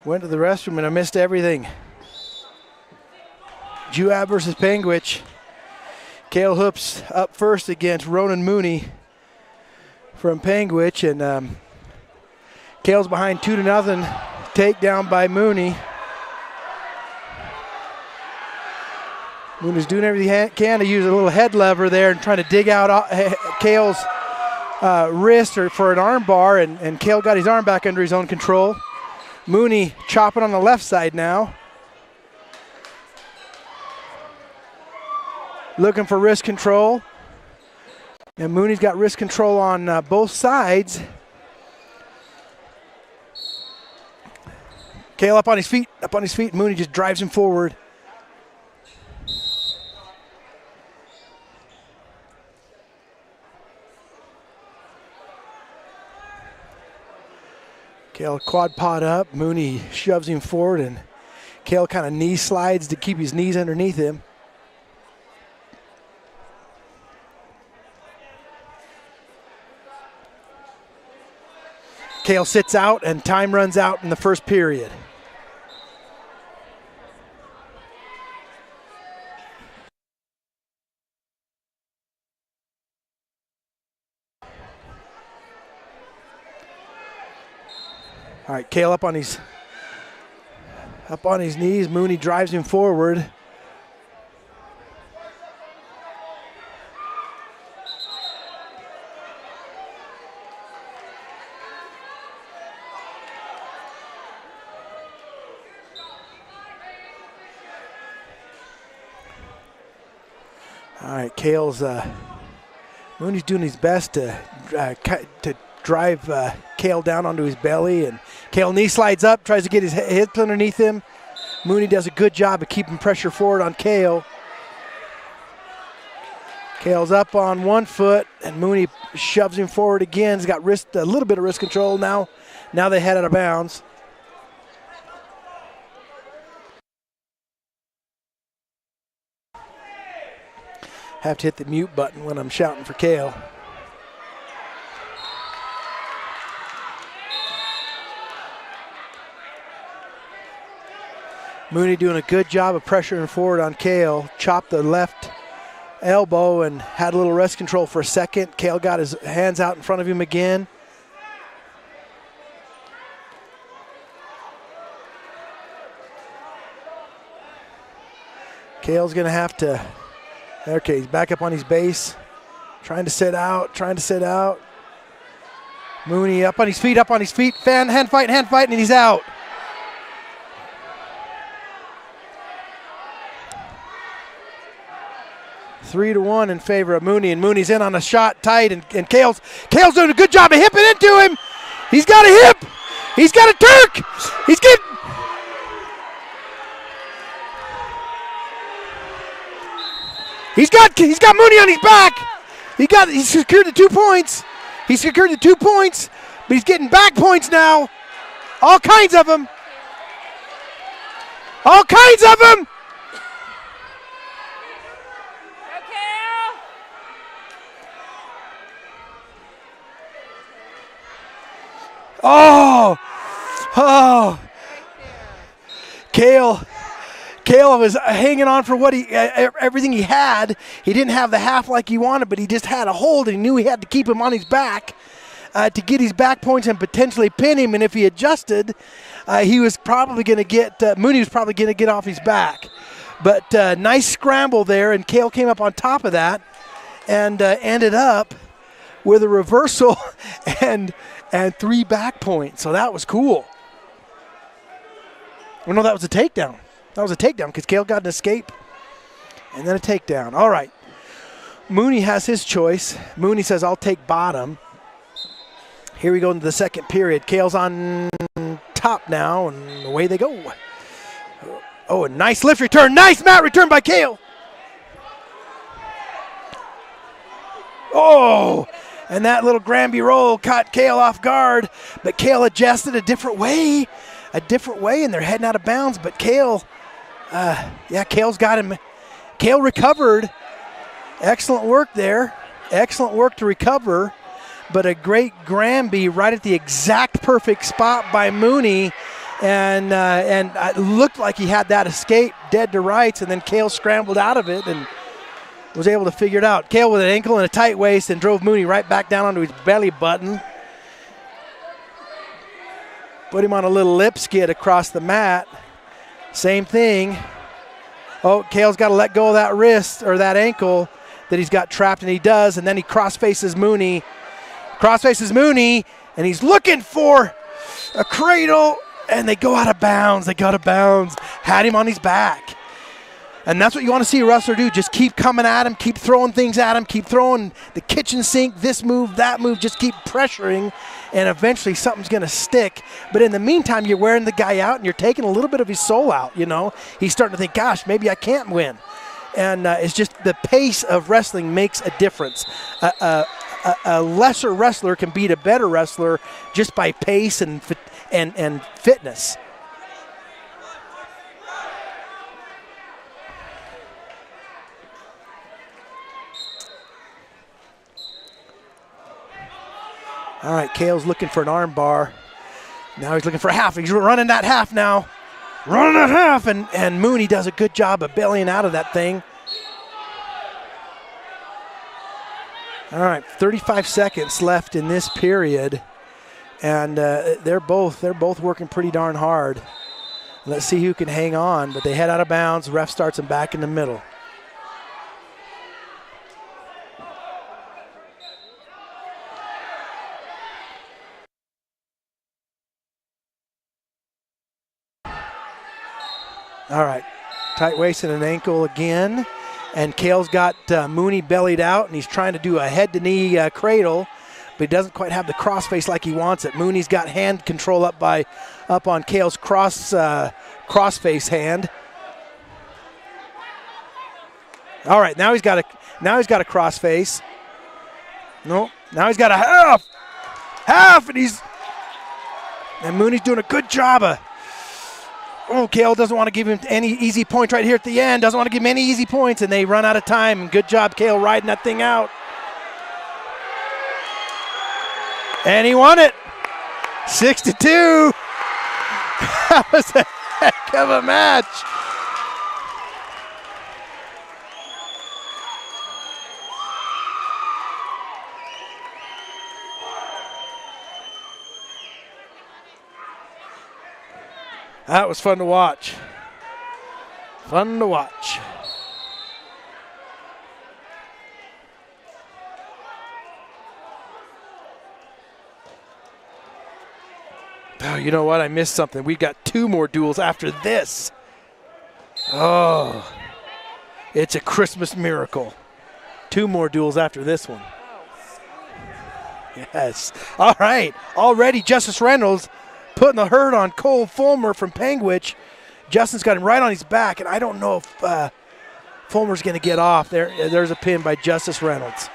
Went to the restroom and I missed everything. Juab versus Panguitch. Cale Hoops up first against Ronan Mooney from Panguitch, and Cale's behind 2-0. Takedown by Mooney. Mooney's doing everything he can to use a little head lever there and trying to dig out Cale's wrist for an arm bar, and Cale got his arm back under his own control. Mooney chopping on the left side now. Looking for wrist control. And Mooney's got wrist control on both sides. Cale up on his feet. Mooney just drives him forward. Cale quad pod up. Mooney shoves him forward, and Cale kind of knee slides to keep his knees underneath him. Cale sits out, and time runs out in the first period. All right, Cale up on his knees. Mooney drives him forward. All right, Mooney's doing his best to drive Cale down onto his belly, and Cale knee slides up, tries to get his hips underneath him. Mooney does a good job of keeping pressure forward on Cale. Cale's up on one foot, and Mooney shoves him forward again. He's got a little bit of wrist control now. Now they head out of bounds. Have to hit the mute button when I'm shouting for Cale. Mooney doing a good job of pressuring forward on Cale. Chopped the left elbow and had a little wrist control for a second. Cale got his hands out in front of him again. Cale's going to have to... Okay, he's back up on his base. Trying to sit out. Mooney up on his feet. Hand fight, and he's out. Three to one in favor of Mooney, and Mooney's in on a shot tight, and Cale's doing a good job of hipping into him. He's got a hip. He's got a Turk. He's got Mooney on his back. He secured the 2 points. But he's getting back points now. All kinds of them. Oh. Cale was hanging on for everything he had. He didn't have the half like he wanted, but he just had a hold, and he knew he had to keep him on his back to get his back points and potentially pin him. And if he adjusted, Mooney was probably going to get off his back. But nice scramble there, and Cale came up on top of that and ended up with a reversal and 3 back points. So that was cool. Well, no, that was a takedown. Because Cale got an escape and then a takedown. All right. Mooney has his choice. Mooney says, I'll take bottom. Here we go into the second period. Cale's on top now, and away they go. Oh, a nice lift return. Nice mat return by Cale. Oh, and that little Granby roll caught Cale off guard, but Cale adjusted a different way, and they're heading out of bounds, but Cale's got him. Cale recovered. Excellent work there. Excellent work to recover, but a great Granby right at the exact perfect spot by Mooney, and it looked like he had that escape dead to rights, and then Cale scrambled out of it and was able to figure it out. Cale with an ankle and a tight waist and drove Mooney right back down onto his belly button. Put him on a little lip skid across the mat. Same thing. Oh, Cale's got to let go of that wrist or that ankle that he's got trapped, and he does, and then he cross-faces Mooney. Cross-faces Mooney, and he's looking for a cradle, and they go out of bounds. They got out of bounds. Had him on his back. And that's what you want to see a wrestler do. Just keep coming at him, keep throwing things at him, keep throwing the kitchen sink, this move, that move, just keep pressuring, and eventually something's going to stick. But in the meantime, you're wearing the guy out, and you're taking a little bit of his soul out, you know. He's starting to think, gosh, maybe I can't win. And it's just the pace of wrestling makes a difference. A lesser wrestler can beat a better wrestler just by pace and fitness. All right, Cale's looking for an arm bar. Now he's looking for a half. He's running that half now. Running that half, and Mooney does a good job of bellying out of that thing. All right, 35 seconds left in this period, and they're both working pretty darn hard. Let's see who can hang on, but they head out of bounds. Ref starts them back in the middle. All right, tight waist and an ankle again. And Cale's got Mooney bellied out, and he's trying to do a head-to-knee cradle, but he doesn't quite have the crossface like he wants it. Mooney's got hand control up on Cale's crossface hand. All right, now he's got a crossface. No, now he's got a half, and Mooney's doing a good job of. Oh, Cale doesn't want to give him any easy points right here at the end. Doesn't want to give him any easy points, and they run out of time. Good job, Cale, riding that thing out. And he won it. 6-2. That was a heck of a match. That was fun to watch. Fun to watch. Oh, you know what? I missed something. We got 2 more duels after this. Oh, it's a Christmas miracle. 2 more duels after this one. Yes. All right. Already Justice Reynolds putting the hurt on Cole Fulmer from Panguitch. Justin's got him right on his back, and I don't know if Fulmer's going to get off. There's a pin by Justice Reynolds.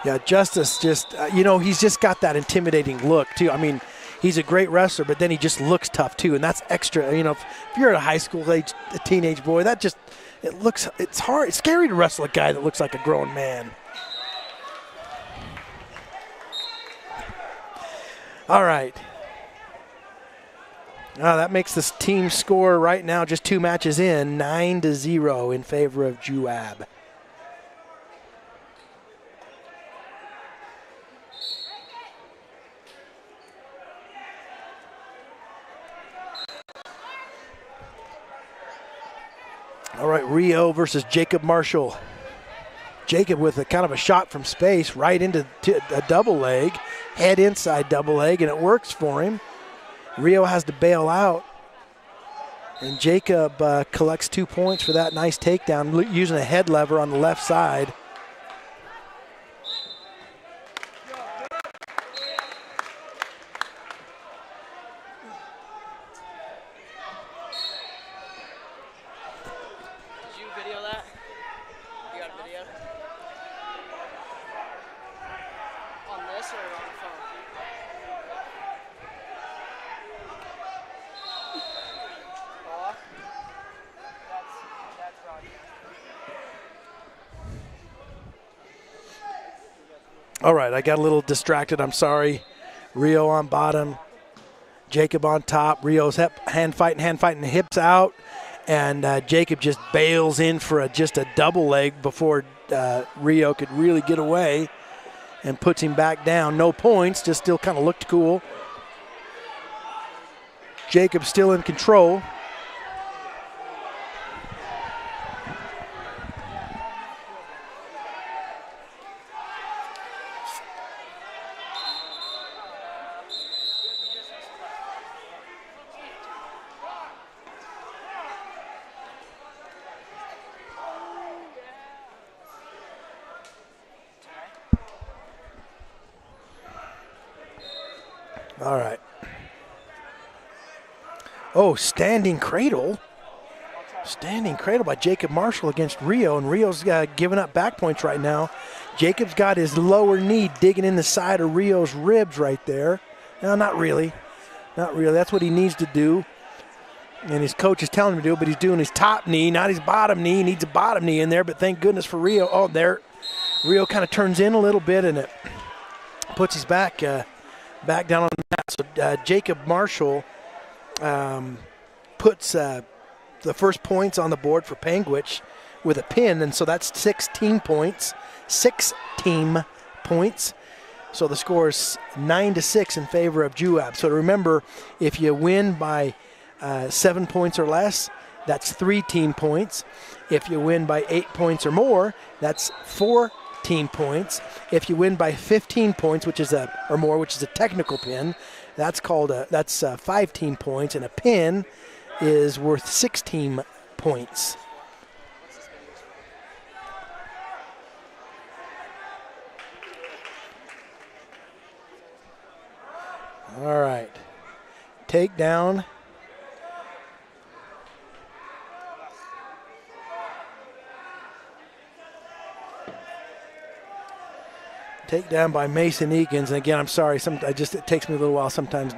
Yeah, Justice just, he's just got that intimidating look, too. I mean, he's a great wrestler, but then he just looks tough, too, and that's extra. If you're a high school age, a teenage boy, it's hard. It's scary to wrestle a guy that looks like a grown man. All right. That makes this team score right now, just 2 matches in, 9-0 in favor of Juab. All right, Rio versus Jacob Marshall. Jacob with a kind of a shot from space right into a double leg, head inside double leg, and it works for him. Rio has to bail out, and Jacob collects 2 points for that nice takedown using a head lever on the left side. All right, I got a little distracted. I'm sorry. Rio on bottom, Jacob on top. Rio's hand fighting, hips out, and Jacob just bails in for just a double leg before Rio could really get away and puts him back down. No points, just still kind of looked cool. Jacob still in control. All right. Oh, standing cradle. Standing cradle by Jacob Marshall against Rio, and Rio's giving up back points right now. Jacob's got his lower knee digging in the side of Rio's ribs right there. No, not really. Not really. That's what he needs to do. And his coach is telling him to do it, but he's doing his top knee, not his bottom knee. He needs a bottom knee in there, but thank goodness for Rio. Oh, there. Rio kind of turns in a little bit, and it puts his back down on the mat. So Jacob Marshall puts the first points on the board for Panguitch with a pin, and so that's 16 points. 6 team points. So the score is 9-6 in favor of Juab. So remember, if you win by 7 points or less, that's 3 team points. If you win by 8 points or more, that's 4 team points. If you win by 15 points, which is a technical pin, that's 5 team points, and a pin is worth 6 team points. All right. Takedown. Takedown by Mason Eakins. And again, I'm sorry. It takes me a little while sometimes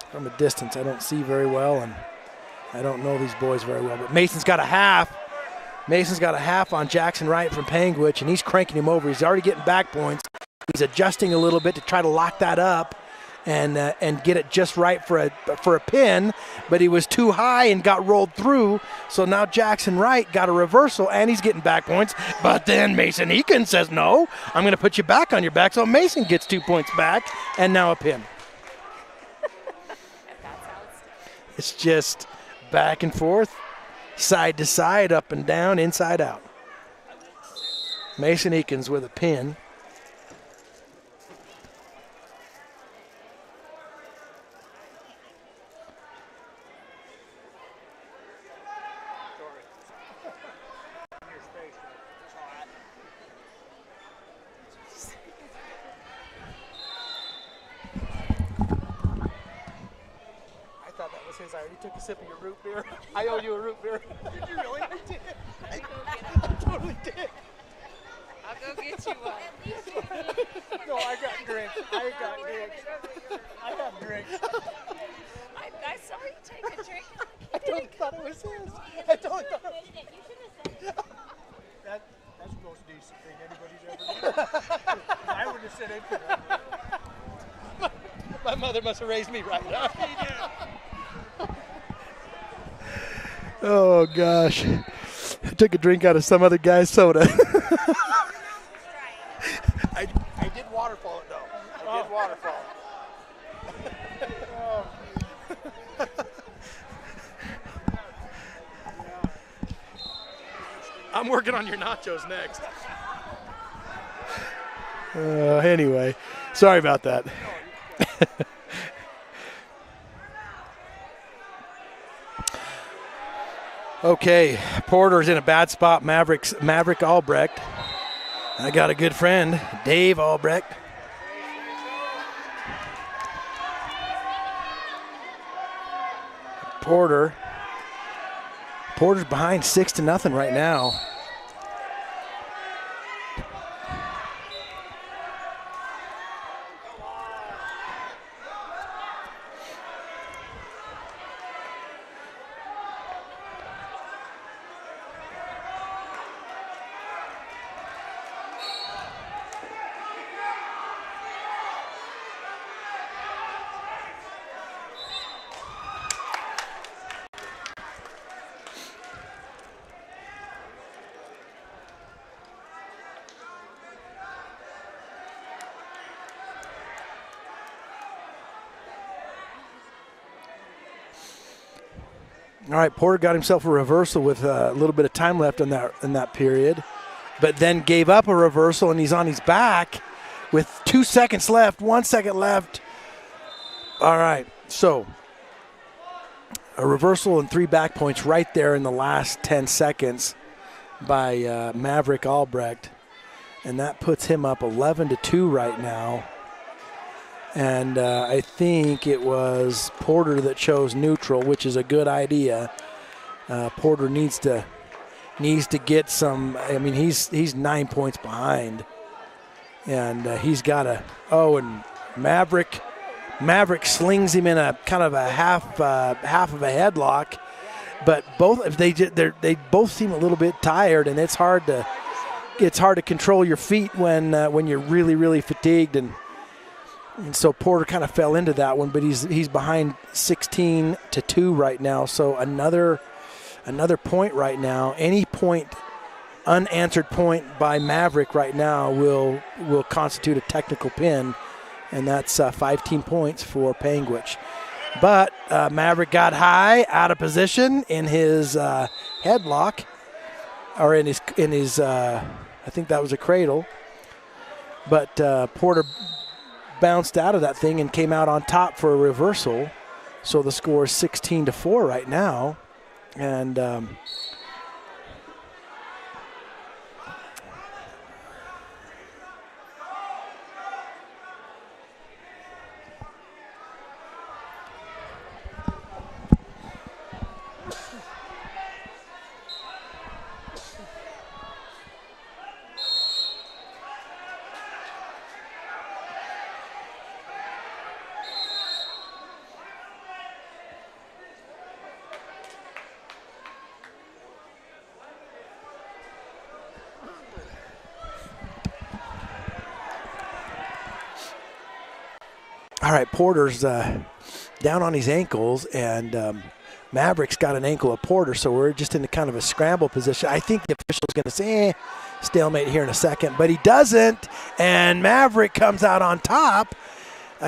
from a distance. I don't see very well, and I don't know these boys very well. But Mason's got a half. Mason's got a half on Jackson Wright from Panguitch, and he's cranking him over. He's already getting back points. He's adjusting a little bit to try to lock that up and get it just right for a pin, but he was too high and got rolled through. So now Jackson Wright got a reversal, and he's getting back points. But then Mason Eakins says, no, I'm going to put you back on your back. So Mason gets 2 points back, and now a pin. It's just back and forth, side to side, up and down, inside out. Mason Eakins with a pin. I already took a sip of your root beer. I owe you a root beer. Did you really? I did. I totally did. I'll go get you one. No, I got drinks. I have drinks. I saw you take a drink. I totally thought it was his. I totally thought it was That's the most decent thing anybody's ever done. I would have said it. My mother must have raised me right. She did. Oh, gosh. I took a drink out of some other guy's soda. I did waterfall it, though. I did waterfall it. I'm working on your nachos next. Anyway, sorry about that. Okay, Porter's in a bad spot. Maverick Albrecht. I got a good friend, Dave Albrecht. Porter's behind 6-0 right now. All right, Porter got himself a reversal with a little bit of time left in that period, but then gave up a reversal, and he's on his back with 2 seconds left, 1 second left. All right, so a reversal and 3 back points right there in the last 10 seconds by Maverick Albrecht, and that puts him up 11-2 right now. And I think it was Porter that chose neutral, which is a good idea. Porter needs to get some. I mean, he's 9 points behind, and he's got a. Oh, and Maverick slings him in a kind of a half of a headlock, but they both seem a little bit tired, and it's hard to control your feet when you're really fatigued. And so Porter kind of fell into that one, but he's behind 16-2 right now. So another point right now. Any unanswered point by Maverick right now will constitute a technical pin, and that's 15 points for Panguitch. But Maverick got high, out of position in his headlock, or in his I think that was a cradle. But Porter bounced out of that thing and came out on top for a reversal. So the score is 16-4 right now. And all right, Porter's down on his ankles, and Maverick's got an ankle of Porter, so we're just in kind of a scramble position. I think the official's going to say, stalemate here in a second, but he doesn't, and Maverick comes out on top,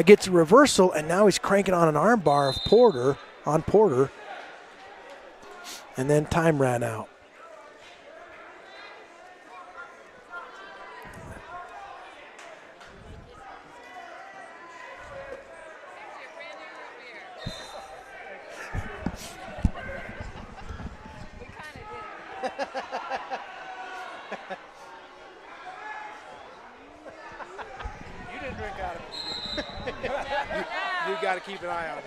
gets a reversal, and now he's cranking on an arm bar of Porter, and then time ran out. You didn't drink out of it. You got to keep an eye on him.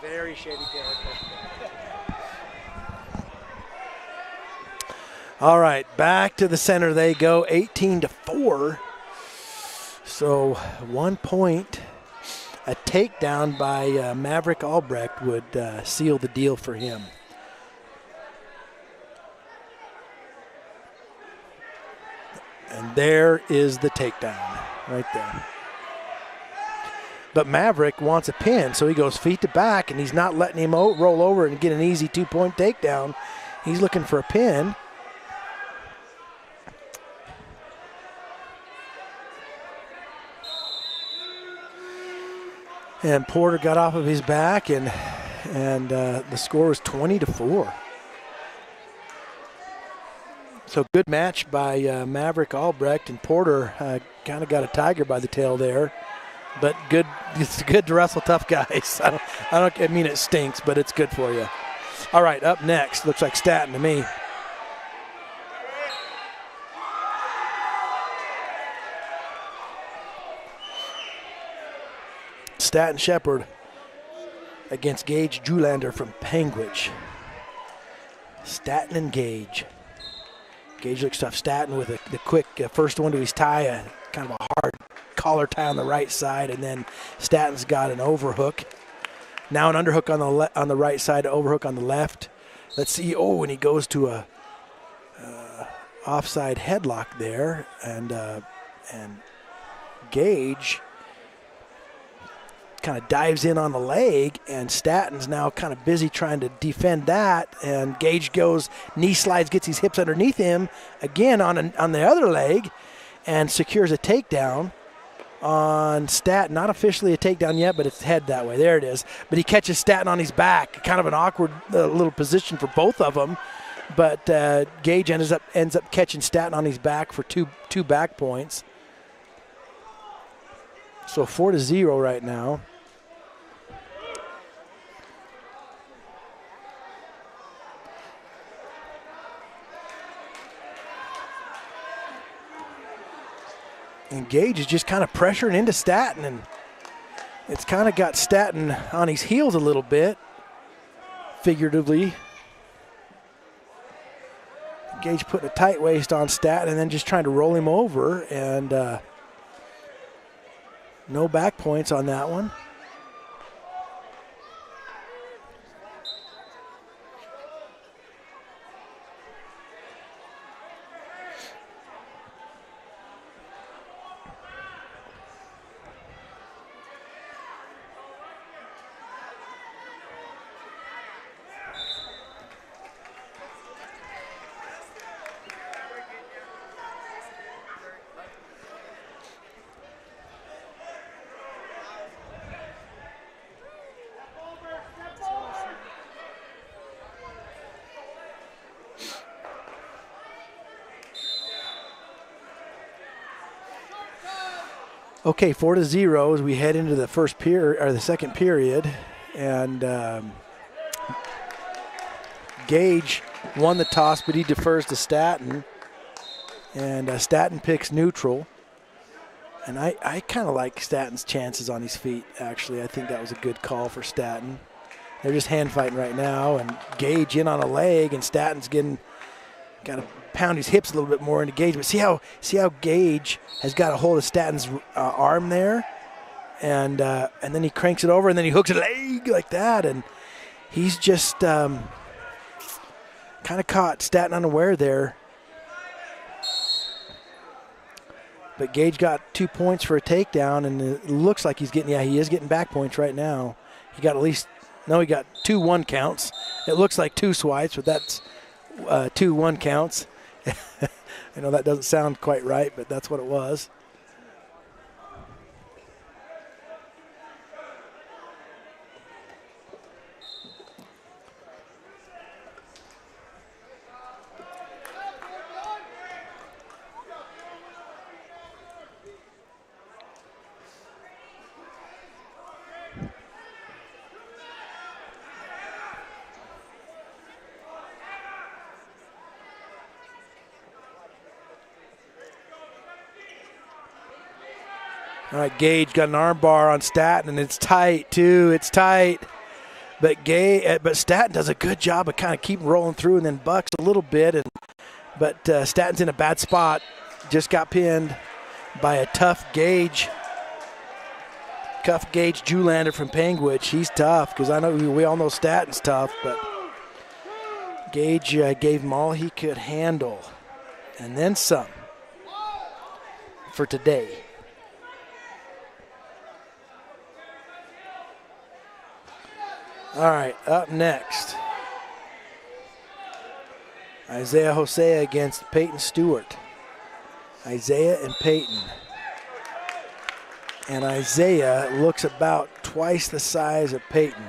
Very shady character. All right, back to the center they go, 18-4. So 1 point. A takedown by Maverick Albrecht would seal the deal for him. And there is the takedown right there. But Maverick wants a pin, so he goes feet to back, and he's not letting him roll over and get an easy 2-point takedown. He's looking for a pin. And Porter got off of his back, and the score was 20-4. So good match by Maverick Albrecht, and Porter kind of got a tiger by the tail there. But good, it's good to wrestle tough guys. I mean it stinks, but it's good for you. All right, up next, looks like Staten to me. Staten Shepherd against Gage Julander from Panguitch. Staten and Gage. Gage looks tough. Staten with the quick first one to his tie, a kind of a hard collar tie on the right side, and then Staten's got an overhook. Now an underhook on the right side, overhook on the left. Let's see. Oh, and he goes to a offside headlock there, and Gage kind of dives in on the leg, and Staten's now kind of busy trying to defend that, and Gage goes, knee slides, gets his hips underneath him again on the other leg, and secures a takedown. on Staton. Not officially a takedown yet, but it's head that way. There it is. But he catches Staton on his back. Kind of an awkward little position for both of them. But Gage ends up catching Staton on his back for two back points. So 4-0 right now. And Gage is just kind of pressuring into Staton, and it's kind of got Staton on his heels a little bit, figuratively. Gage putting a tight waist on Staton and then just trying to roll him over, and no back points on that one. Okay, 4-0 as we head into the first period or the second period, and Gage won the toss, but he defers to Staton, and Staton picks neutral. And I kind of like Staton's chances on his feet. Actually, I think that was a good call for Staton. They're just hand fighting right now, and Gage in on a leg, and Staton's got to pound his hips a little bit more into Gage. But see how Gage has got a hold of Staton's arm there, and then he cranks it over, and then he hooks a leg like that, and he's just kind of caught Staton unaware there. But Gage got 2 points for a takedown, and it looks like he is getting back points right now. He got he got 2 1 counts. It looks like 2 swipes, but that's 2 1 counts. I know that doesn't sound quite right, but that's what it was. All right, Gage got an arm bar on Staton, and it's tight, too. It's tight. But Staton does a good job of kind of keeping rolling through and then bucks a little bit. But Staton's in a bad spot. Just got pinned by a tough Gage. Tough Gage Julander from Panguitch. He's tough because I know we all know Staton's tough, but Gage gave him all he could handle. And then some for today. All right, up next, Isaiah Hosea against Peyton Stewart. Isaiah and Peyton. And Isaiah looks about twice the size of Peyton.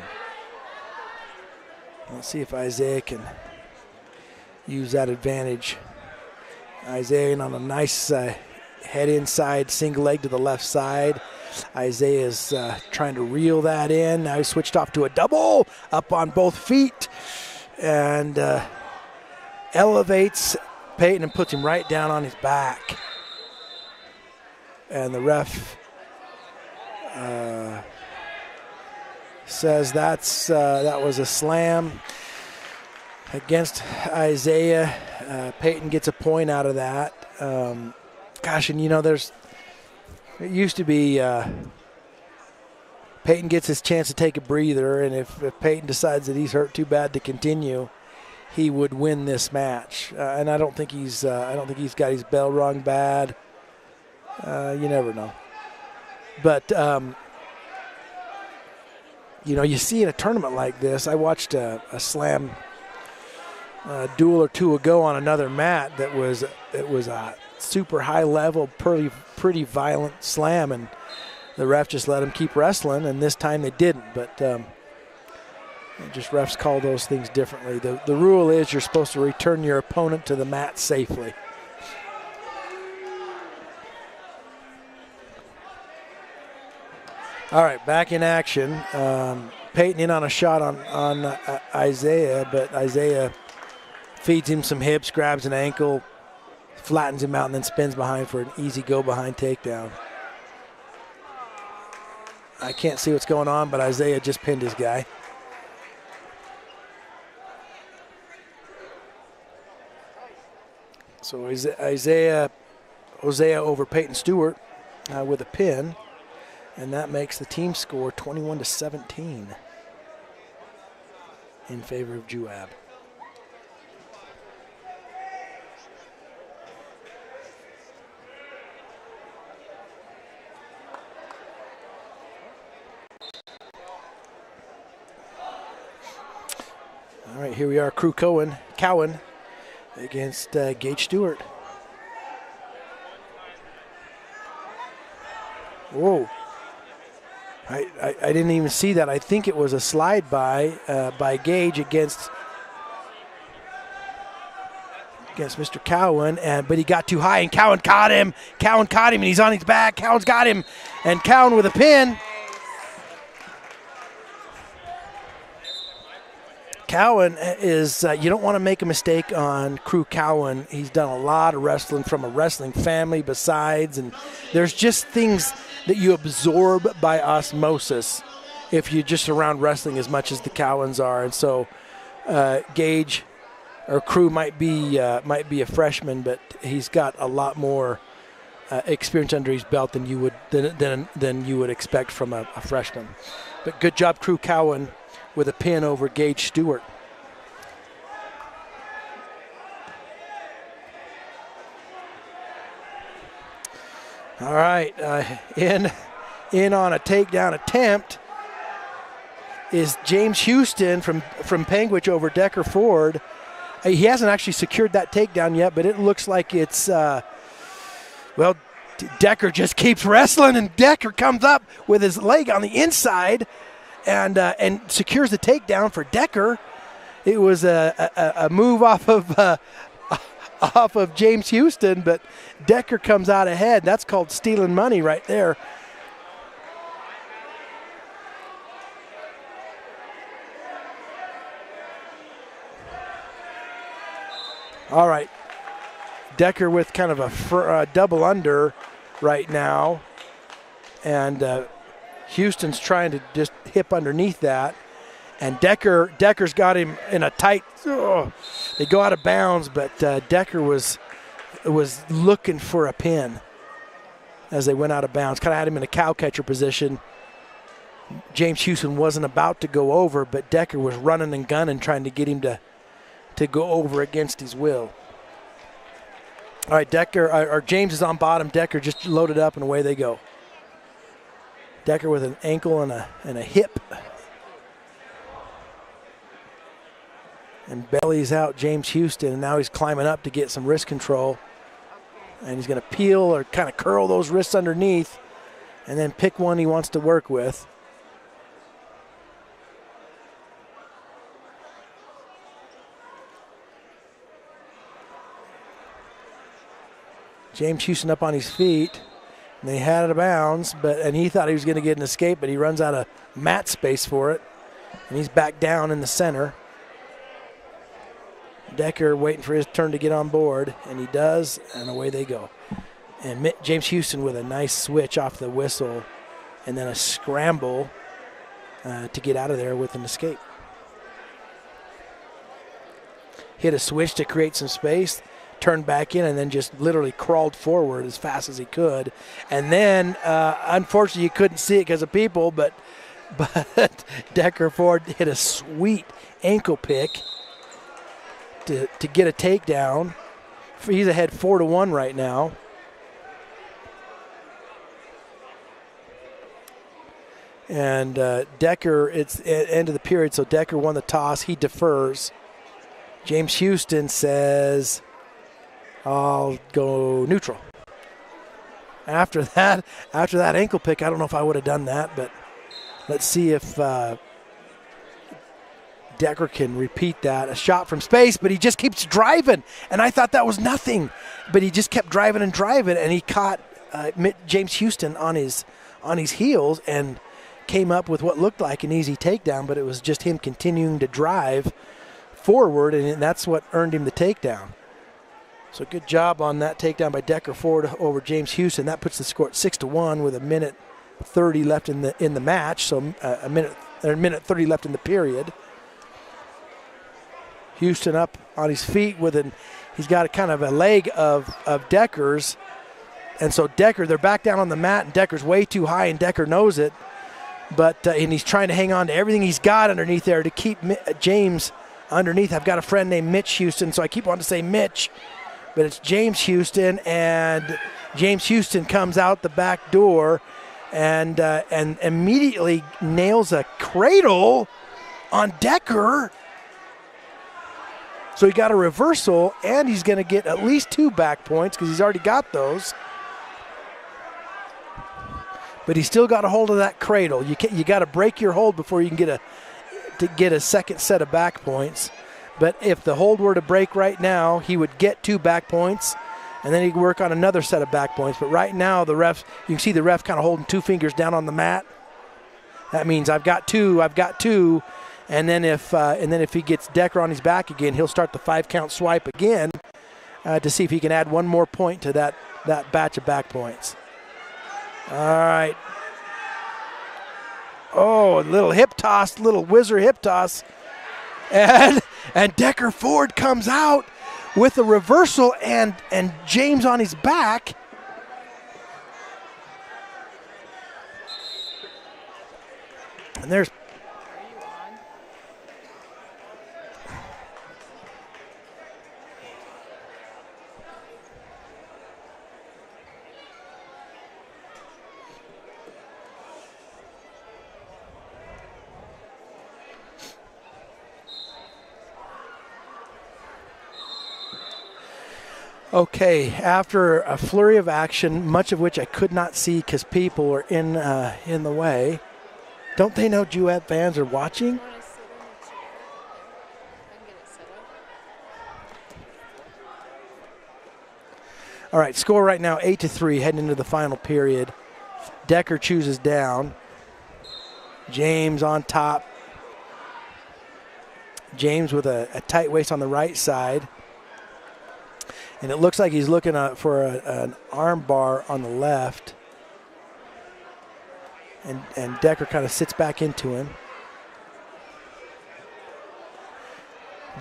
Let's see if Isaiah can use that advantage. Isaiah on a nice head inside, single leg to the left side. Isaiah's trying to reel that in. Now he switched off to a double, up on both feet, and elevates Peyton and puts him right down on his back. And the ref says that was a slam against Isaiah. Peyton gets a point out of that. Gosh, and it used to be Peyton gets his chance to take a breather, and if Peyton decides that he's hurt too bad to continue, he would win this match. And I don't think he's got his bell rung bad. You never know. But you see in a tournament like this, I watched a slam duel or two ago on another mat that was a super high level, pretty pretty violent slam, and the ref just let him keep wrestling, and this time they didn't. But just refs call those things differently. The rule is you're supposed to return your opponent to the mat safely. All right, back in action. Peyton in on a shot on Isaiah, but Isaiah feeds him some hips, grabs an ankle, flattens him out, and then spins behind for an easy go-behind takedown. I can't see what's going on, but Isaiah just pinned his guy. So Isaiah over Peyton Stewart with a pin. And that makes the team score 21-17 in favor of Juab. All right, here we are, Crew Cowan against Gage Stewart. Whoa. I didn't even see that. I think it was a slide by Gage against Mr. Cowan, but he got too high, and Cowan caught him. And he's on his back. Cowan's got him, and Cowan with a pin. Cowan is, you don't want to make a mistake on Crew Cowan. He's done a lot of wrestling from a wrestling family besides, and there's just things that you absorb by osmosis if you just around wrestling as much as the Cowans are. And so Gage or Crew might be a freshman, but he's got a lot more experience under his belt than you would expect from a freshman. But good job, Crew Cowan, with a pin over Gage Stewart. All right, in on a takedown attempt is James Houston from Panguitch over Decker Ford. He hasn't actually secured that takedown yet, but it looks like it's, Decker just keeps wrestling, and Decker comes up with his leg on the inside and secures the takedown for Decker. It was a move off of James Houston, but Decker comes out ahead. That's called stealing money right there. All right, Decker with kind of a double under right now, and Houston's trying to just hip underneath that, and Decker's got him in a tight. They go out of bounds, but Decker was looking for a pin as they went out of bounds. Kind of had him in a cow catcher position. James Houston wasn't about to go over, but Decker was running and gunning, trying to get him to go over against his will. All right, James is on bottom. Decker just loaded up, and away they go. Decker with an ankle and a hip. And bellies out James Houston, and now he's climbing up to get some wrist control. And he's going to peel or kind of curl those wrists underneath and then pick one he wants to work with. James Houston up on his feet. And they had it out of bounds, and he thought he was going to get an escape, but he runs out of mat space for it. And he's back down in the center. Decker waiting for his turn to get on board, and he does, and away they go. And James Houston with a nice switch off the whistle, and then a scramble to get out of there with an escape. Hit a switch to create some space, turned back in, and then just literally crawled forward as fast as he could. And then, unfortunately, you couldn't see it because of people, but Decker Ford hit a sweet ankle pick to get a takedown. He's ahead 4-1 right now. And Decker, it's end of the period, so Decker won the toss. He defers. James Houston says, I'll go neutral. after that ankle pick, I don't know if I would have done that, but let's see if Decker can repeat that. A shot from space, but he just keeps driving, and I thought that was nothing, but he just kept driving, and he caught James Houston on his heels and came up with what looked like an easy takedown, but it was just him continuing to drive forward, and that's what earned him the takedown. So good job on that takedown by Decker Ford over James Houston. That puts the score at 6-1 with a minute 30 left in the match. So a minute 30 left in the period. Houston up on his feet he's got a kind of a leg of Decker's, and so Decker, they're back down on the mat, and Decker's way too high, and Decker knows it. But and he's trying to hang on to everything he's got underneath there to keep James underneath. I've got a friend named Mitch Houston, so I keep wanting to say Mitch, but it's James Houston, and James Houston comes out the back door and immediately nails a cradle on Decker. So he got a reversal, and he's going to get at least 2 back points because he's already got those. But he still got a hold of that cradle. You got to break your hold before you can get a second set of back points. But if the hold were to break right now, he would get 2 back points, and then he could work on another set of back points. But right now, you can see the ref kind of holding 2 fingers down on the mat. That means I've got 2, and then if he gets Decker on his back again, he'll start the 5-count swipe again to see if he can add 1 more point to that batch of back points. All right. Oh, a little hip toss, little whizzer hip toss. And Decker Ford comes out with a reversal and James on his back. And there's okay, after a flurry of action, much of which I could not see because people were in the way. Don't they know Juab fans are watching? All right, score right now 8-3 heading into the final period. Decker chooses down. James on top. James with a tight waist on the right side. And it looks like he's looking for an arm bar on the left. And Decker kind of sits back into him.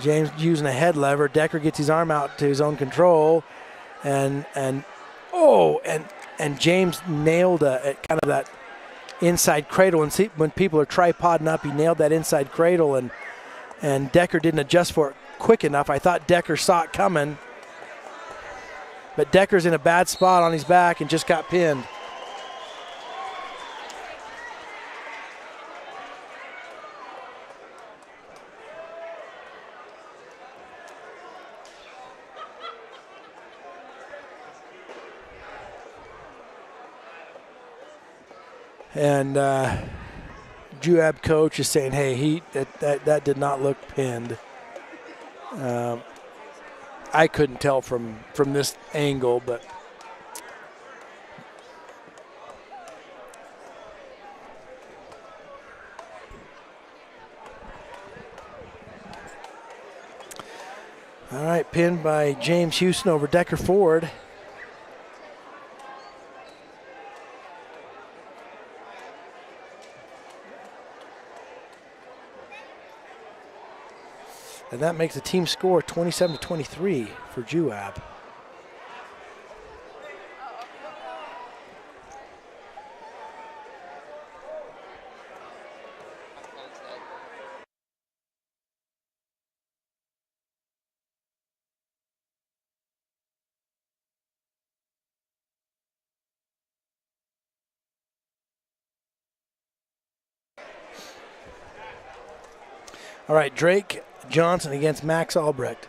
James using a head lever. Decker gets his arm out to his own control. And James nailed a kind of that inside cradle. And see, when people are tripoding up, he nailed that inside cradle. And Decker didn't adjust for it quick enough. I thought Decker saw it coming. But Decker's in a bad spot on his back and just got pinned. And Juab coach is saying, hey, that did not look pinned. I couldn't tell from this angle, but all right, pinned by James Houston over Decker Ford. And that makes the team score 27-23 for Juab. All right, Drake Johnson against Max Albrecht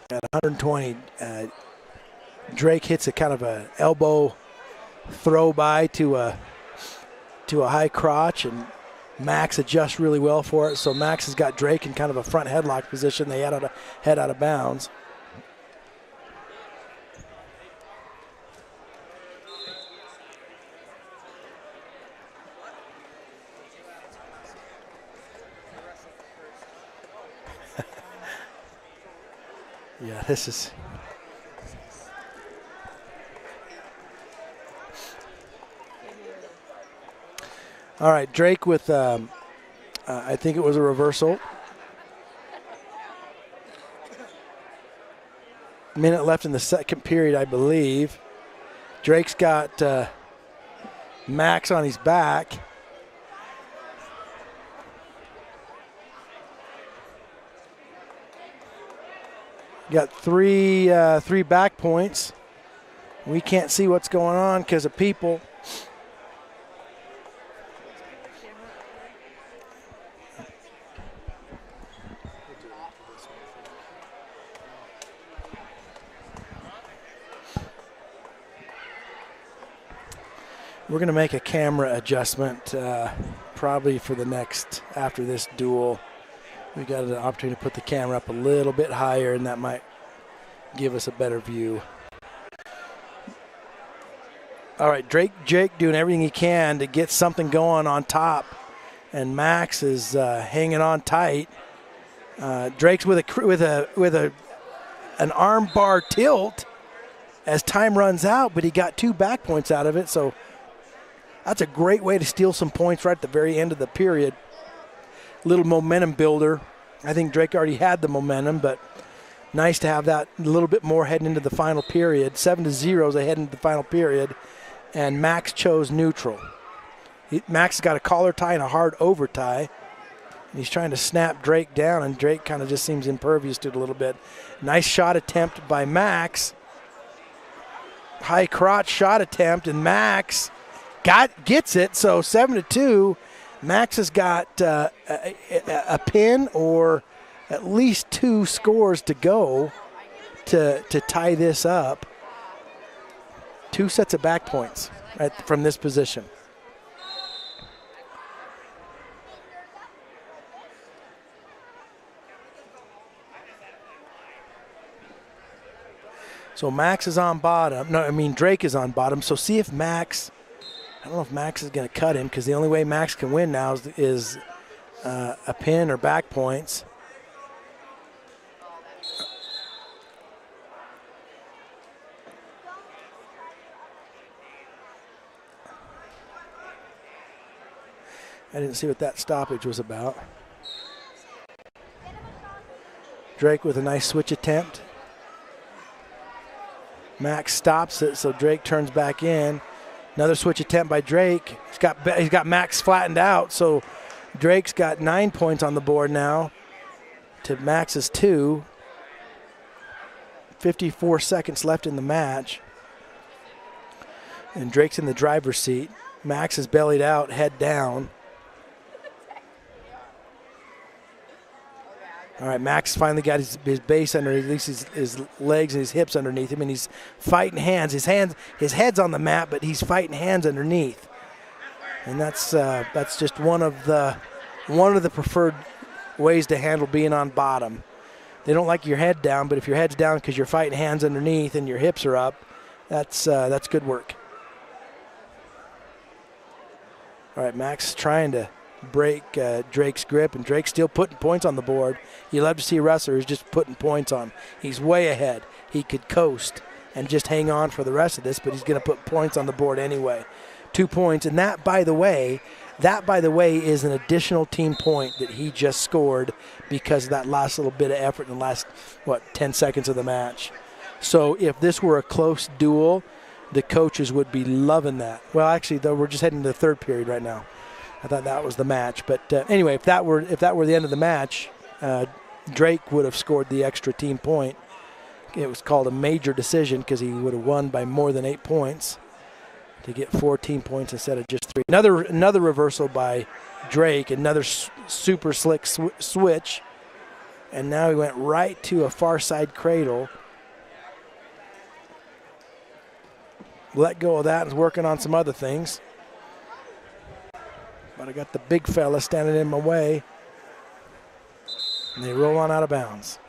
at 120. Drake hits a kind of an elbow throw by to a high crotch, and Max adjusts really well for it. So Max has got Drake in kind of a front headlock position. They head out of bounds. Yeah, this is. All right, Drake with, I think it was a reversal. Minute left in the second period, I believe. Drake's got Max on his back. Got three back points. We can't see what's going on because of people. We're going to make a camera adjustment probably for the next, after this duel. We got an opportunity to put the camera up a little bit higher, and that might give us a better view. All right, Jake doing everything he can to get something going on top, and Max is hanging on tight. Drake's with an arm bar tilt as time runs out, but he got 2 back points out of it, so that's a great way to steal some points right at the very end of the period. Little momentum builder. I think Drake already had the momentum, but nice to have that a little bit more heading into the final period. 7-0 as they head into the final period, and Max chose neutral. Max has got a collar tie and a hard over tie. He's trying to snap Drake down, and Drake kind of just seems impervious to it a little bit. Nice shot attempt by Max. High crotch shot attempt, and Max gets it, so 7-2. Max has got a pin or at least 2 scores to go to tie this up. 2 sets of back points from this position. So Max is on bottom. No, I mean Drake is on bottom. So see if Max, I don't know if Max is going to cut him, because the only way Max can win now is a pin or back points. I didn't see what that stoppage was about. Drake with a nice switch attempt. Max stops it, so Drake turns back in. Another switch attempt by Drake. He's got Max flattened out, so Drake's got 9 points on the board now to Max's 2. 54 seconds left in the match. And Drake's in the driver's seat. Max is bellied out, head down. All right, Max finally got his base underneath, at least his legs and his hips underneath him, and he's fighting hands. His head's on the mat, but he's fighting hands underneath. And that's just one of the preferred ways to handle being on bottom. They don't like your head down, but if your head's down because you're fighting hands underneath and your hips are up, that's good work. All right, Max trying to break Drake's grip, and Drake's still putting points on the board. You love to see a wrestler who's just putting points on. He's way ahead. He could coast and just hang on for the rest of this, but he's going to put points on the board anyway. 2 points, and that, by the way, is an additional team point that he just scored because of that last little bit of effort in the last, 10 seconds of the match. So if this were a close duel, the coaches would be loving that. Well, actually, though, we're just heading to the third period right now. I thought that was the match, but anyway, if that were the end of the match, Drake would have scored the extra team point. It was called a major decision because he would have won by more than 8 points to get 14 points instead of just 3. Another reversal by Drake, another super slick switch, and now he went right to a far side cradle. let go of that and is working on some other things. But I got the big fella standing in my way. And they roll on out of bounds.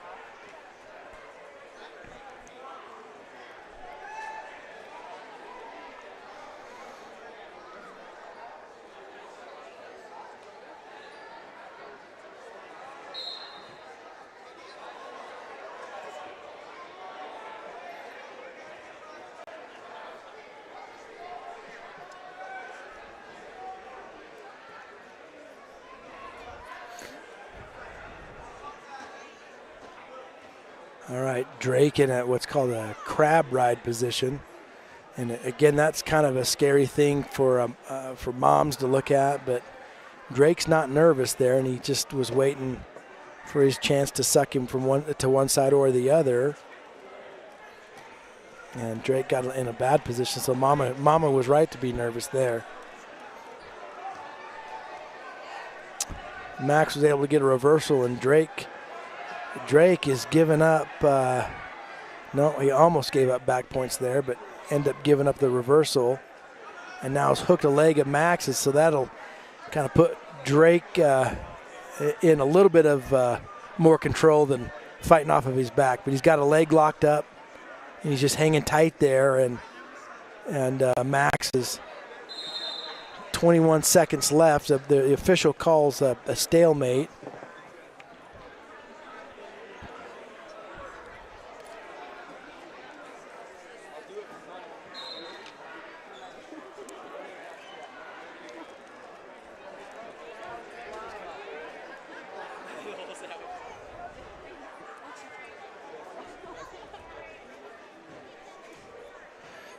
All right, Drake in what's called a crab ride position. And again, that's kind of a scary thing for moms to look at, but Drake's not nervous there, and he just was waiting for his chance to suck him from one side or the other. And Drake got in a bad position, so Mama was right to be nervous there. Max was able to get a reversal, and Drake is giving up. No, he almost gave up back points there, but ended up giving up the reversal. And now has hooked a leg of Max's, so that'll kind of put Drake in a little bit of more control than fighting off of his back. But he's got a leg locked up, and he's just hanging tight there. And Max is 21 seconds left. The official calls a stalemate.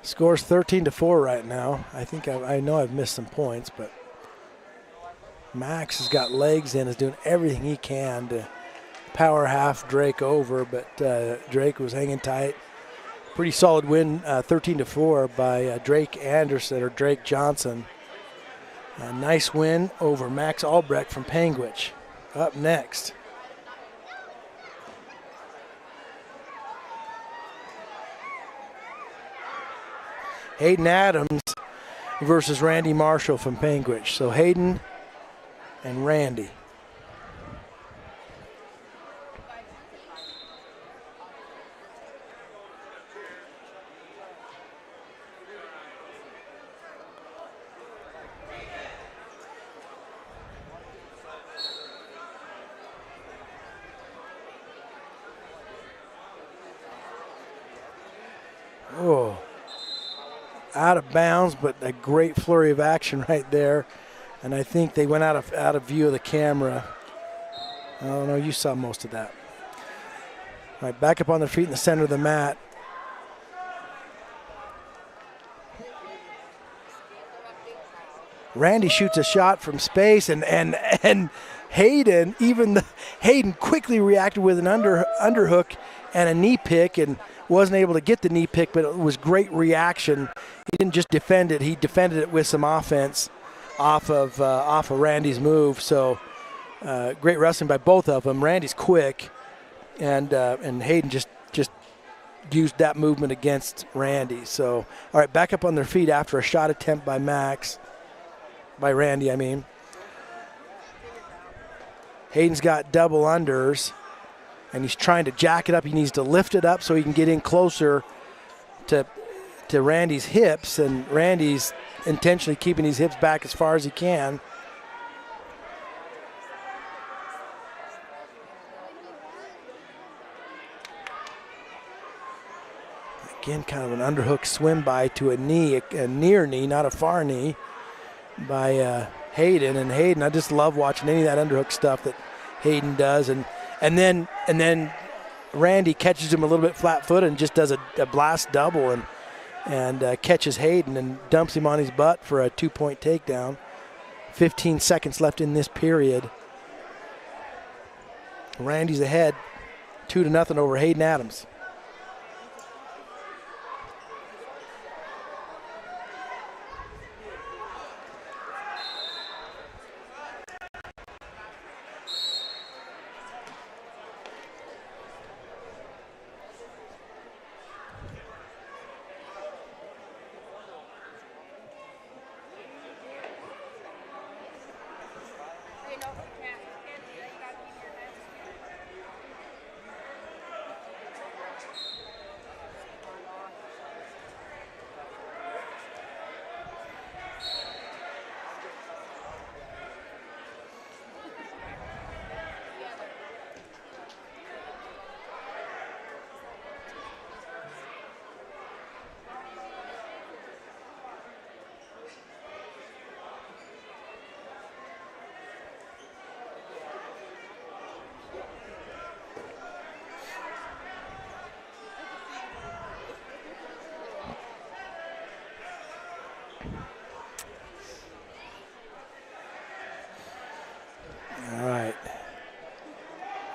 Score's 13-4 right now. I think I know I've missed some points, but Max has got legs in, is doing everything he can to power half Drake over, but Drake was hanging tight. Pretty solid win, 13-4 by Drake Anderson or Drake Johnson. A nice win over Max Albrecht from Panguitch. Up next. Hayden Adams versus Randy Marshall from Panguitch. So Hayden and Randy. Oh. Out of bounds, but a great flurry of action right there. And I think they went out of view of the camera. I don't know, you saw most of that. All right, back up on their feet in the center of the mat. Randy shoots a shot from space, and Hayden, Hayden quickly reacted with an underhook and a knee pick, and wasn't able to get the knee pick, but it was great reaction. He didn't just defend it; he defended it with some offense off of Randy's move. So great wrestling by both of them. Randy's quick, and Hayden just used that movement against Randy. So all right, back up on their feet after a shot attempt by Randy, I mean. Hayden's got double unders, and he's trying to jack it up. He needs to lift it up so he can get in closer to Randy's hips, and Randy's intentionally keeping his hips back as far as he can. Again, kind of an underhook swim by to a knee, a near knee, not a far knee, by Hayden. And Hayden, I just love watching any of that underhook stuff that Hayden does. And then Randy catches him a little bit flat-footed and just does a blast double and catches Hayden and dumps him on his butt for a 2-point takedown. 15 seconds left in this period. Randy's ahead 2-0 over Hayden Adams.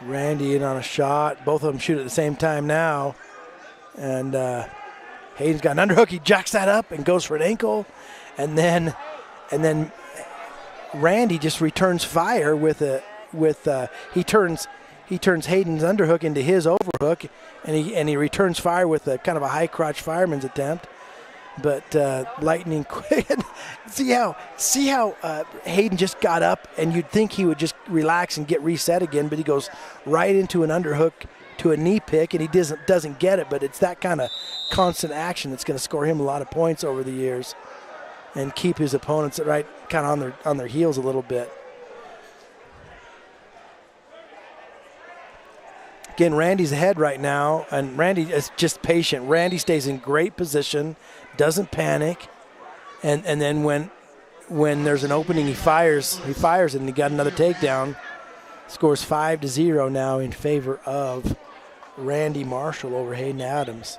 Randy in on a shot. Both of them shoot at the same time now. And Hayden's got an underhook. He jacks that up and goes for an ankle. And then Randy just returns fire he turns Hayden's underhook into his overhook, and he returns fire with a kind of a high crotch fireman's attempt. But lightning quick. see how Hayden just got up, and you'd think he would just relax and get reset again, but he goes right into an underhook to a knee pick, and he doesn't get it. But it's that kind of constant action that's going to score him a lot of points over the years and keep his opponents right kind of on their heels a little bit. Again, Randy's ahead right now, and Randy is just patient. Randy stays in great position, doesn't panic, and then when there's an opening, he fires and he got another takedown. Scores 5-0 now in favor of Randy Marshall over Hayden Adams.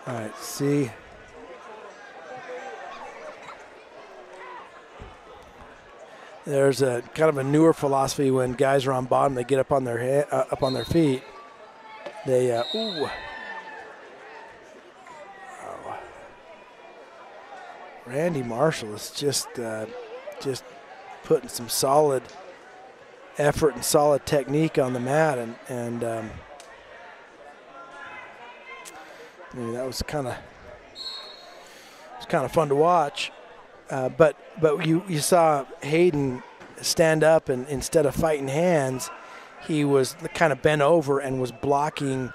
All right, see. There's a kind of a newer philosophy when guys are on bottom, they get up on their head, up on their feet. They Randy Marshall is just putting some solid effort and solid technique on the mat, and that was kind of fun to watch. But you saw Hayden stand up, and instead of fighting hands, he was kind of bent over and was blocking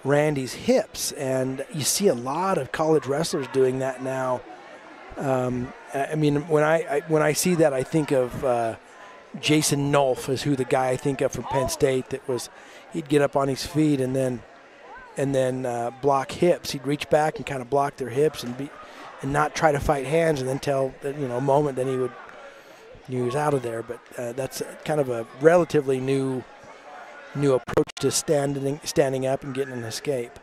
Randy's hips. And you see a lot of college wrestlers doing that now. I mean, when I see that, I think of Jason Nolf is who the guy I think of from Penn State. He'd get up on his feet and then block hips. He'd reach back and kind of block their hips and not try to fight hands, and then tell a moment, then he was out of there. But that's kind of a relatively new approach to standing up and getting an escape.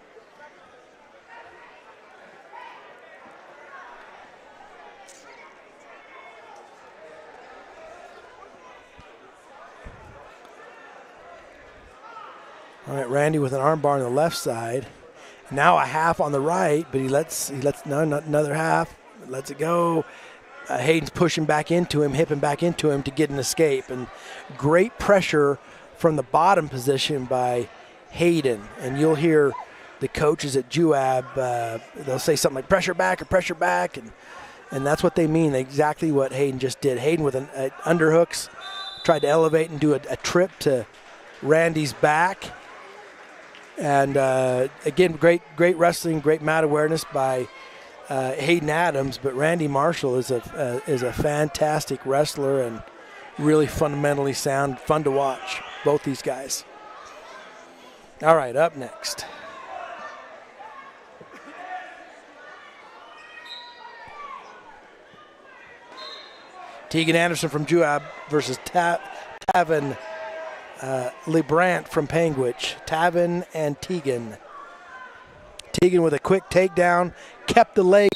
All right, Randy with an arm bar on the left side. Now a half on the right, but he lets no, not another half. Lets it go. Hayden's pushing back into him, hipping back into him to get an escape. And great pressure from the bottom position by Hayden. And you'll hear the coaches at Juab, they'll say something like pressure back or pressure back. And that's what they mean, exactly what Hayden just did. Hayden with an underhooks, tried to elevate and do a trip to Randy's back. And again, great wrestling, great mat awareness by Hayden Adams. But Randy Marshall is a fantastic wrestler and really fundamentally sound, fun to watch. Both these guys. All right, up next. Tegan Anderson from Juab versus Tavin Lebrant from Panguitch. Tavin and Tegan. Tegan with a quick takedown, kept the leg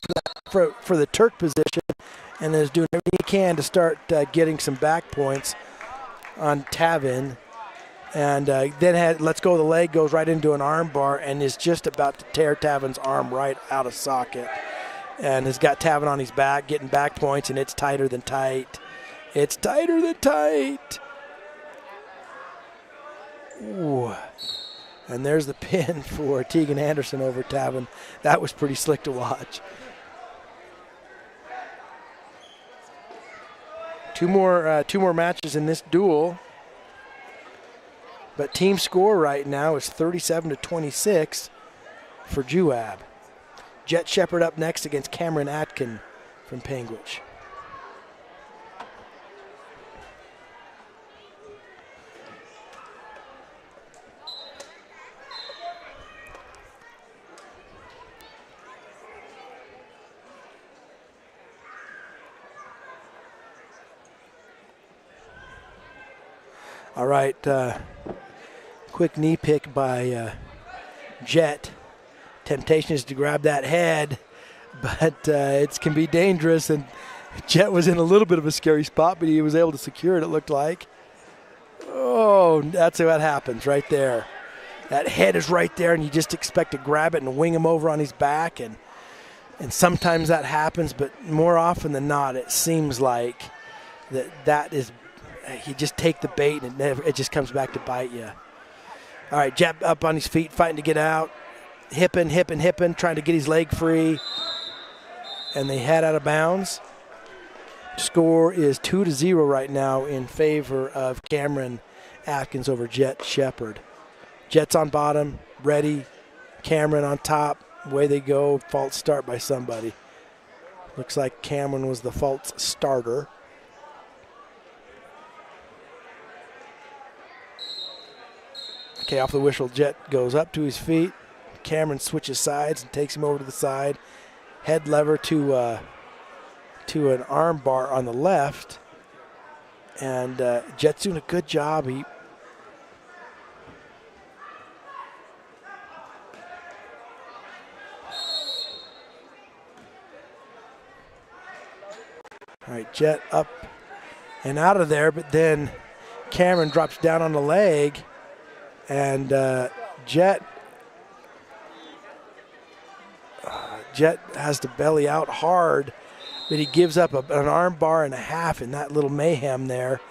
for the Turk position, and is doing everything he can to start getting some back points on Tavin. And then lets go of the leg, goes right into an arm bar, and is just about to tear Tavin's arm right out of socket. And has got Tavin on his back, getting back points, and it's tighter than tight. It's tighter than tight. Ooh. And there's the pin for Tegan Anderson over Tavin. That was pretty slick to watch. Two more matches in this duel. But team score right now is 37-26 for Juab. Jet Shepard up next against Cameron Atkin from Panguitch. All right, quick knee pick by Jet. Temptation is to grab that head, but it can be dangerous, and Jet was in a little bit of a scary spot, but he was able to secure it, it looked like. Oh, that's what happens right there. That head is right there, and you just expect to grab it and wing him over on his back, and sometimes that happens, but more often than not, it seems like that is – you just take the bait, and it just comes back to bite you. All right, Jet up on his feet, fighting to get out. Hipping, trying to get his leg free. And they head out of bounds. Score is 2-0 right now in favor of Cameron Atkins over Jet Shepard. Jet's on bottom, ready. Cameron on top. Away they go. False start by somebody. Looks like Cameron was the false starter. Okay, off the whistle, Jet goes up to his feet. Cameron switches sides and takes him over to the side. Head lever to an arm bar on the left. And Jet's doing a good job. All right, Jet up and out of there, but then Cameron drops down on the leg. And Jet has to belly out hard, but he gives up an arm bar and a half in that little mayhem there.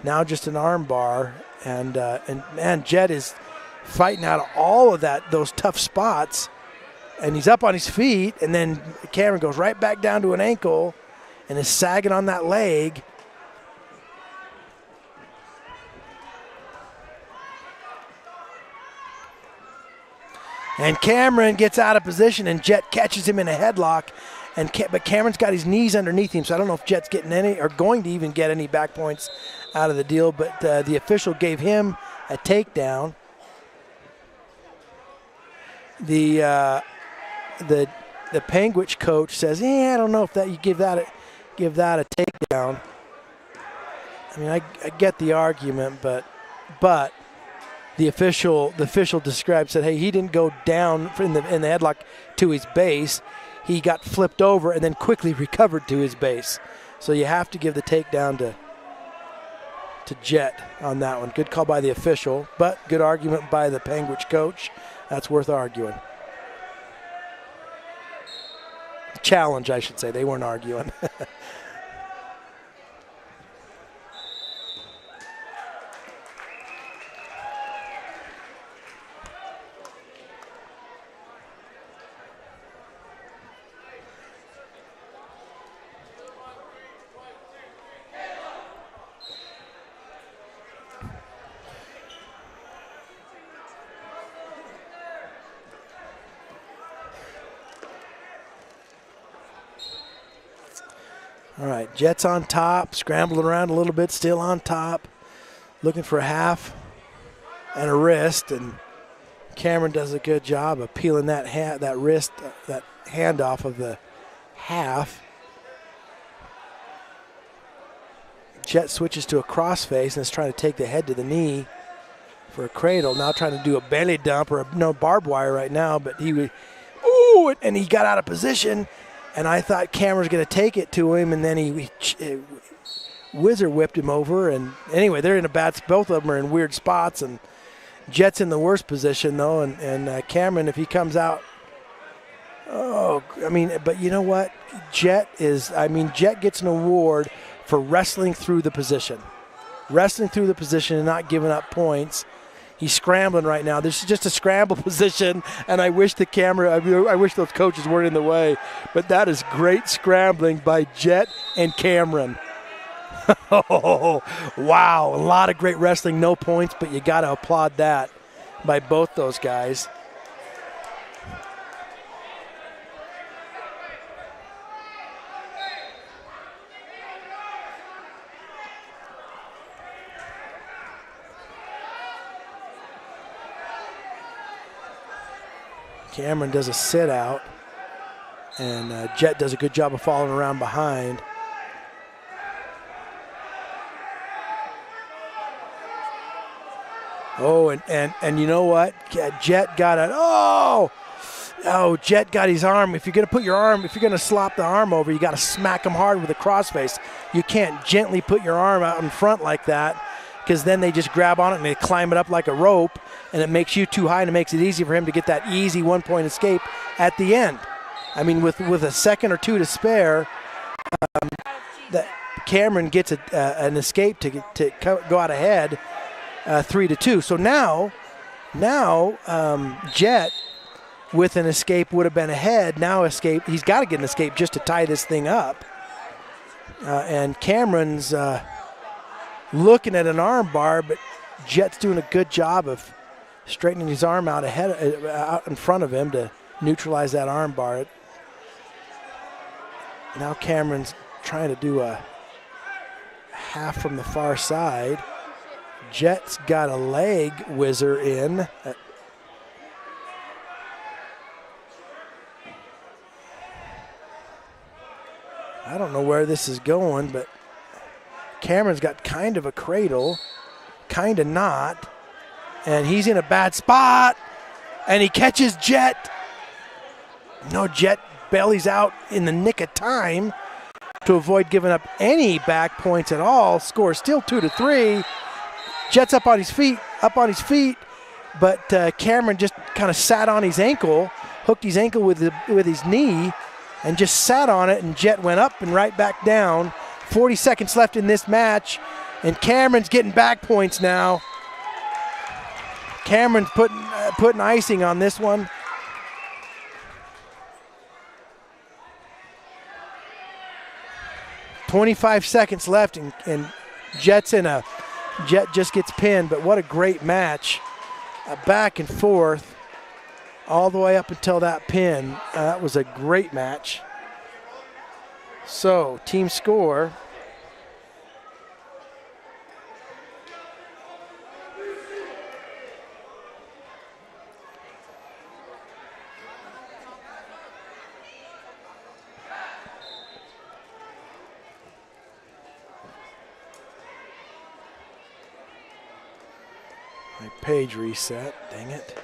Now just an arm bar, and man, Jet is fighting out of all of those tough spots, and he's up on his feet, and then Cameron goes right back down to an ankle and is sagging on that leg. And Cameron gets out of position, and Jet catches him in a headlock. But Cameron's got his knees underneath him, so I don't know if Jet's getting any or going to even get any back points out of the deal. But the official gave him a takedown. The Panguitch coach says, I don't know if that you give that a takedown. I mean, I get the argument, but the official described, said, hey, he didn't go down in the headlock to his base. He got flipped over and then quickly recovered to his base. So you have to give the takedown to Jet on that one. Good call by the official, but good argument by the Panguitch coach. That's worth arguing. Challenge, I should say. They weren't arguing. All right, Jet's on top, scrambling around a little bit, still on top, looking for a half and a wrist, and Cameron does a good job of peeling that hand off of the half. Jet switches to a crossface and is trying to take the head to the knee for a cradle. Now trying to do a belly dump or no barbed wire right now, but he got out of position. And I thought Cameron was going to take it to him, and then he whizzer whipped him over. And anyway, they're in both of them are in weird spots, and Jet's in the worst position though. And Cameron, if he comes out, but you know what? Jet gets an award for wrestling through the position, and not giving up points. He's scrambling right now. This is just a scramble position, and I wish I wish those coaches weren't in the way. But that is great scrambling by Jet and Cameron. Oh, wow, a lot of great wrestling, no points, but you got to applaud that by both those guys. Cameron does a sit out, and Jet does a good job of following around behind. Oh, and you know what? Jet got it. Jet got his arm. If you're going to slop the arm over, you got to smack him hard with a crossface. You can't gently put your arm out in front like that, because then they just grab on it and they climb it up like a rope, and it makes you too high, and it makes it easy for him to get that easy one-point escape at the end. I mean, with a second or two to spare, Cameron gets an escape to go out ahead, 3-2. So now Jet with an escape would have been ahead. Now escape, he's got to get an escape just to tie this thing up. And Cameron's looking at an arm bar, but Jet's doing a good job of straightening his arm out out in front of him to neutralize that arm bar. Now Cameron's trying to do a half from the far side. Jet's got a leg whizzer in. I don't know where this is going, but Cameron's got kind of a cradle, kind of not, and he's in a bad spot, and he catches Jet. No, Jet bellies out in the nick of time to avoid giving up any back points at all. Score still 2-3. Jet's up on his feet, but Cameron just kind of sat on his ankle, hooked his ankle with his knee, and just sat on it, and Jet went up and right back down. 40 seconds left in this match, and Cameron's getting back points now. Cameron's putting icing on this one. .25 seconds left, and Jet just gets pinned, but what a great match. Back and forth all the way up until that pin. That was a great match. So, team score. My page reset, dang it.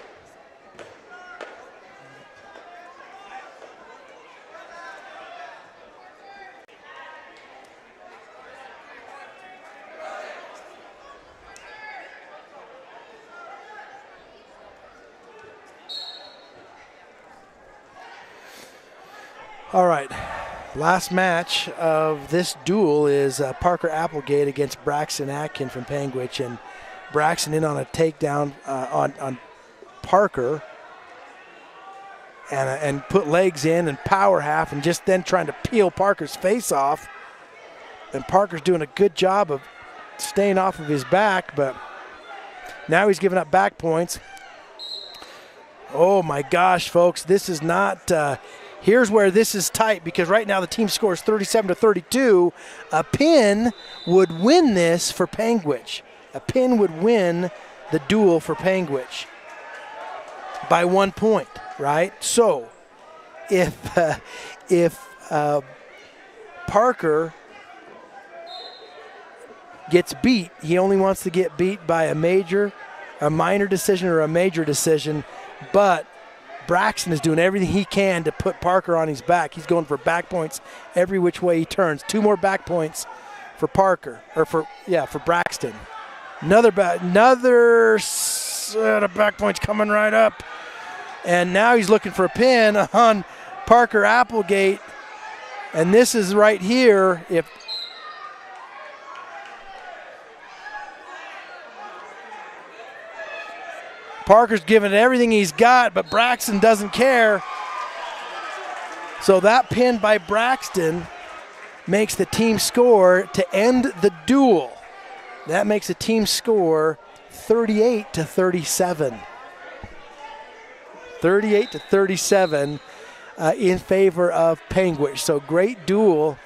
All right, last match of this duel is Parker Applegate against Braxton Atkin from Panguitch, and Braxton in on a takedown on Parker and put legs in and power half, and just then trying to peel Parker's face off. And Parker's doing a good job of staying off of his back, but now he's giving up back points. Oh my gosh, folks, this is not, here's where this is tight, because right now the team scores 37-32. A pin would win this for Panguitch. A pin would win the duel for Panguitch by 1 point, right? So if Parker gets beat, he only wants to get beat by a minor decision or a major decision, but Braxton is doing everything he can to put Parker on his back. He's going for back points every which way he turns. 2 more back points for Parker, or for Braxton. Another set of back points coming right up. And now he's looking for a pin on Parker Applegate. And this is right here. If Parker's giving it everything he's got, but Braxton doesn't care. So that pin by Braxton makes the team score to end the duel. That makes the team score 38-37. 38-37 in favor of Panguitch. So great duel.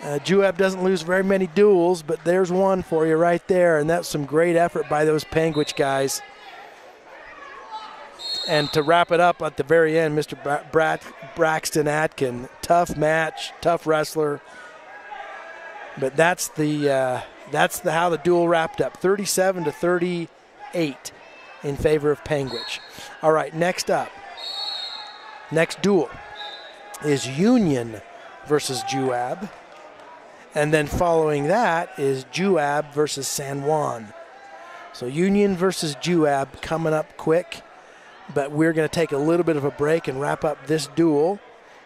Juab doesn't lose very many duels, but there's one for you right there, and that's some great effort by those Panguitch guys. And to wrap it up at the very end, Mr. Braxton Atkin, tough match, tough wrestler. But that's how the duel wrapped up, 37-38 in favor of Panguitch. All right, next duel is Union versus Juab. And then following that is Juab versus San Juan. So Union versus Juab coming up quick. But we're going to take a little bit of a break and wrap up this duel.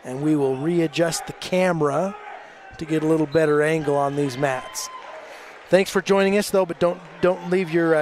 And we will readjust the camera to get a little better angle on these mats. Thanks for joining us, though, but don't leave your